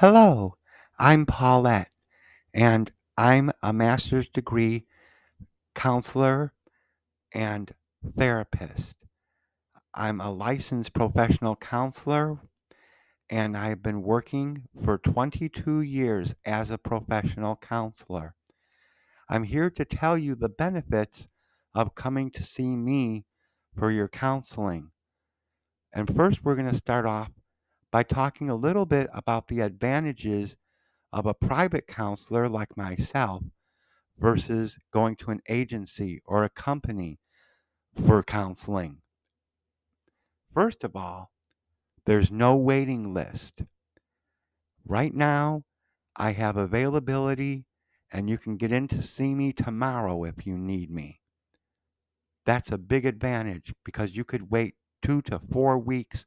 Hello, I'm Paulette, and I'm a master's degree counselor and therapist. I'm a licensed professional counselor, and I've been working for 22 years as a professional counselor. I'm here to tell you the benefits of coming to see me for your counseling. And first, we're going to start off by talking a little bit about the advantages of a private counselor like myself versus going to an agency or a company for counseling. First of all, there's no waiting list. Right now, I have availability and you can get in to see me tomorrow if you need me. That's a big advantage because you could wait 2 to 4 weeks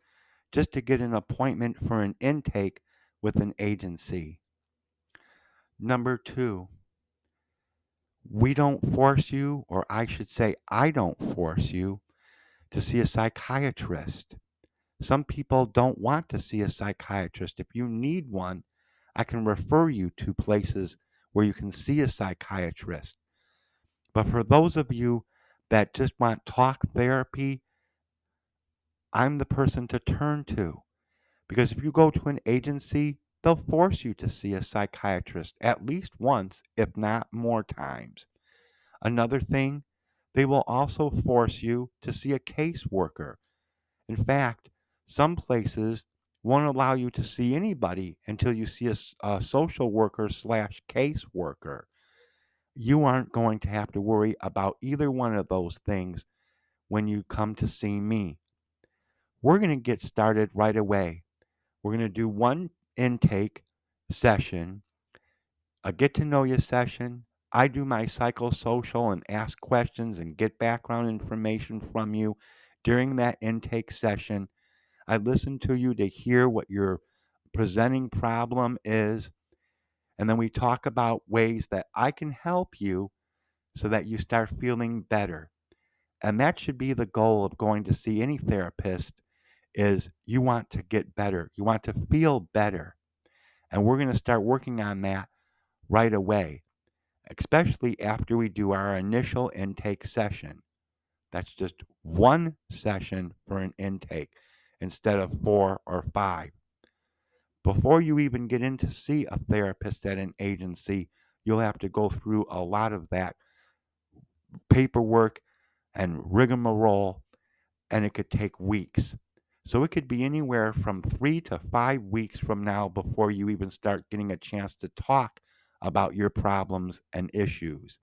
just to get an appointment for an intake with an agency. Number two, we don't force you, or I should say, I don't force you to see a psychiatrist. Some people don't want to see a psychiatrist. If you need one, I can refer you to places where you can see a psychiatrist. But for those of you that just want talk therapy, I'm the person to turn to. Because if you go to an agency, they'll force you to see a psychiatrist at least once, if not more times. Another thing, they will also force you to see a caseworker. In fact, some places won't allow you to see anybody until you see a social worker slash caseworker. You aren't going to have to worry about either one of those things when you come to see me. We're going to get started right away. We're going to do one intake session, a get to know you session. I do my psychosocial and ask questions and get background information from you during that intake session. I listen to you to hear what your presenting problem is, and then we talk about ways that I can help you so that you start feeling better. And that should be the goal of going to see any therapist is you want to get better. You want to feel better. And we're going to start working on that right away, especially after we do our initial intake session. That's just one session for an intake instead of 4 or 5. Before you even get in to see a therapist at an agency, you'll have to go through a lot of that paperwork and rigmarole, and it could take weeks. So it could be anywhere from 3 to 5 weeks from now before you even start getting a chance to talk about your problems and issues.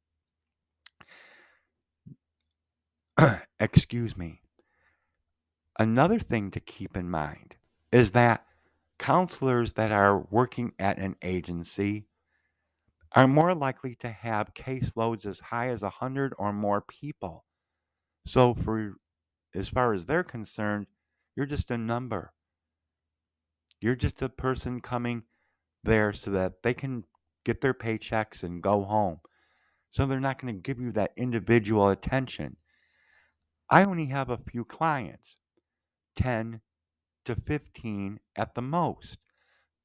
Excuse me. Another thing to keep in mind is that counselors that are working at an agency are more likely to have caseloads as high as 100 or more people. So for as far as they're concerned, you're just a number. You're just a person coming there so that they can get their paychecks and go home. So they're not going to give you that individual attention. I only have a few clients, 10 to 15 at the most.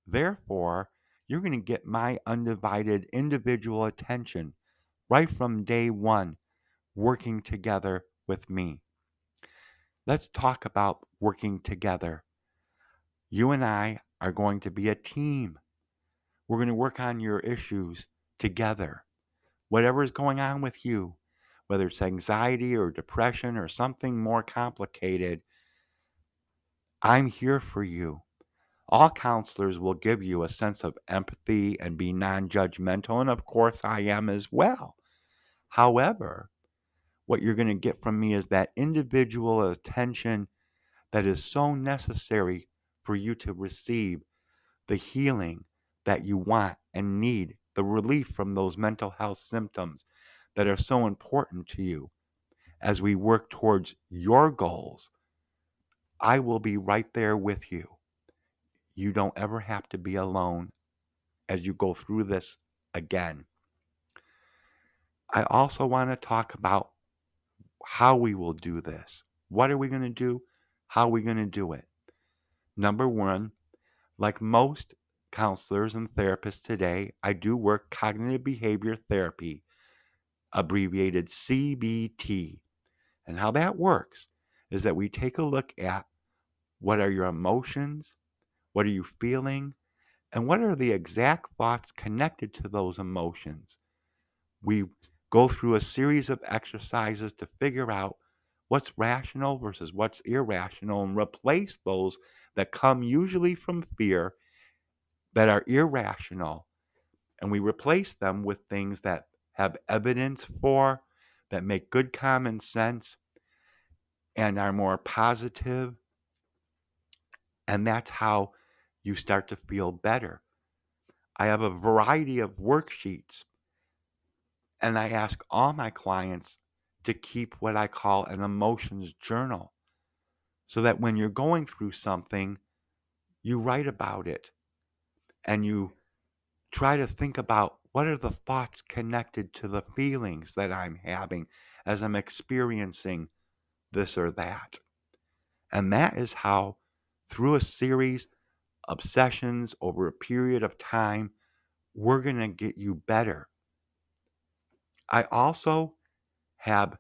Therefore, you're going to get my undivided individual attention right from day one working together with me. Let's talk about working together. You and I are going to be a team. We're going to work on your issues together. Whatever is going on with you, whether it's anxiety or depression or something more complicated, I'm here for you. All counselors will give you a sense of empathy and be non judgmental, and of course, I am as well. However, what you're going to get from me is that individual attention that is so necessary for you to receive the healing that you want and need, the relief from those mental health symptoms that are so important to you as we work towards your goals. I will be right there with you. You don't ever have to be alone as you go through this again. I also want to talk about how we will do this. What are we going to do? How are we going to do it? Number one, like most counselors and therapists today, I do work cognitive behavior therapy, abbreviated CBT. And how that works is that we take a look at what are your emotions, what are you feeling, and what are the exact thoughts connected to those emotions. We go through a series of exercises to figure out what's rational versus what's irrational and replace those that come usually from fear that are irrational. And we replace them with things that have evidence for, that make good common sense, and are more positive. And that's how you start to feel better. I have a variety of worksheets, and I ask all my clients to keep what I call an emotions journal so that when you're going through something, you write about it and you try to think about what are the thoughts connected to the feelings that I'm having as I'm experiencing this or that. And that is how, through a series of sessions over a period of time, we're going to get you better. I also have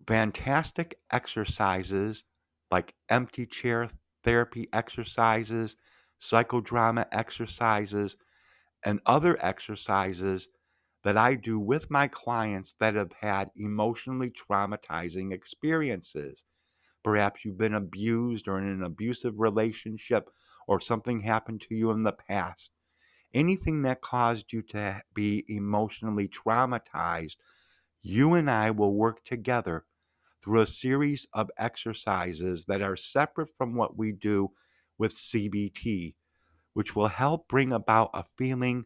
fantastic exercises like empty chair therapy exercises, psychodrama exercises, and other exercises that I do with my clients that have had emotionally traumatizing experiences. Perhaps you've been abused or in an abusive relationship or something happened to you in the past. Anything that caused you to be emotionally traumatized, you and I will work together through a series of exercises that are separate from what we do with CBT, which will help bring about a feeling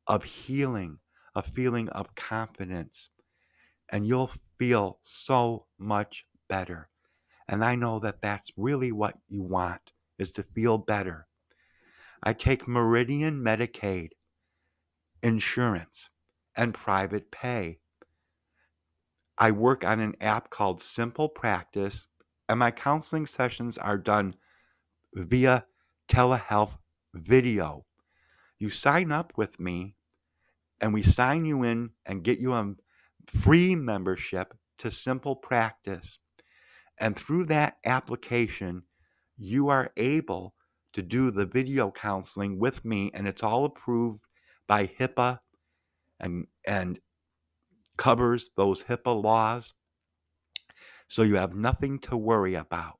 of healing, a feeling of confidence, and you'll feel so much better. And I know that that's really what you want, is to feel better. I take Meridian Medicaid, insurance, and private pay. I work on an app called Simple Practice, and my counseling sessions are done via telehealth video. You sign up with me, and we sign you in and get you a free membership to Simple Practice. And through that application, you are able to do the video counseling with me, and it's all approved by HIPAA and covers those HIPAA laws. So you have nothing to worry about.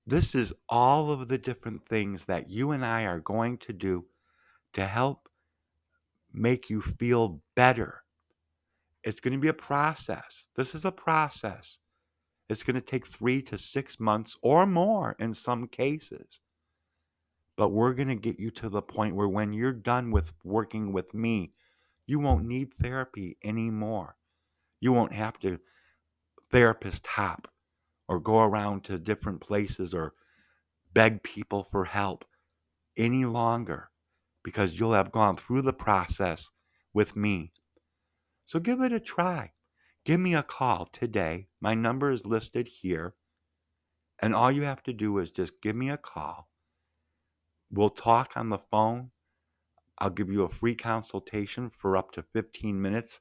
This is all of the different things that you and I are going to do to help make you feel better. It's going to be a process. This is a process. It's going to take 3 to 6 months or more in some cases. But we're going to get you to the point where when you're done with working with me, you won't need therapy anymore. You won't have to therapist hop or go around to different places or beg people for help any longer because you'll have gone through the process with me. So give it a try. Give me a call today. My number is listed here. And all you have to do is just give me a call. We'll talk on the phone. I'll give you a free consultation for up to 15 minutes.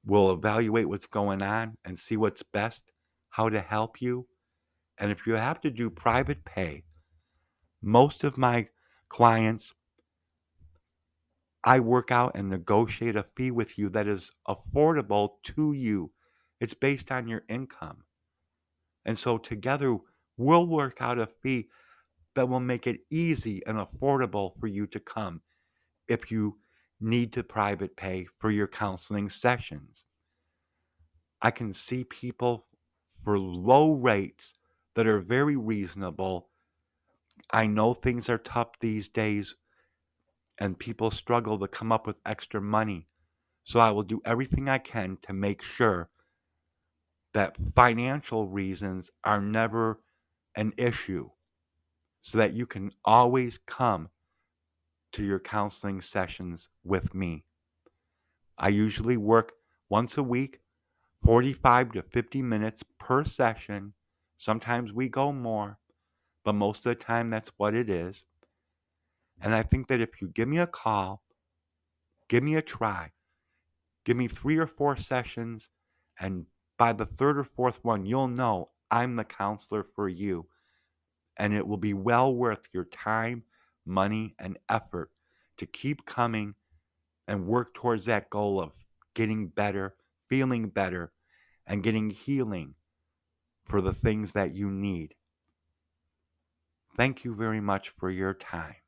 We'll evaluate what's going on and see what's best, how to help you. And if you have to do private pay, most of my clients, I work out and negotiate a fee with you that is affordable to you. It's based on your income. And so together, we'll work out a fee that will make it easy and affordable for you to come if you need to private pay for your counseling sessions. I can see people for low rates that are very reasonable. I know things are tough these days and people struggle to come up with extra money. So I will do everything I can to make sure that financial reasons are never an issue so that you can always come to your counseling sessions with me. I usually work once a week, 45 to 50 minutes per session. Sometimes we go more, but most of the time that's what it is. And I think that if you give me a call, give me a try, give me 3 or 4 sessions, and by the third or fourth one, you'll know I'm the counselor for you. And it will be well worth your time, money, and effort to keep coming and work towards that goal of getting better, feeling better, and getting healing for the things that you need. Thank you very much for your time.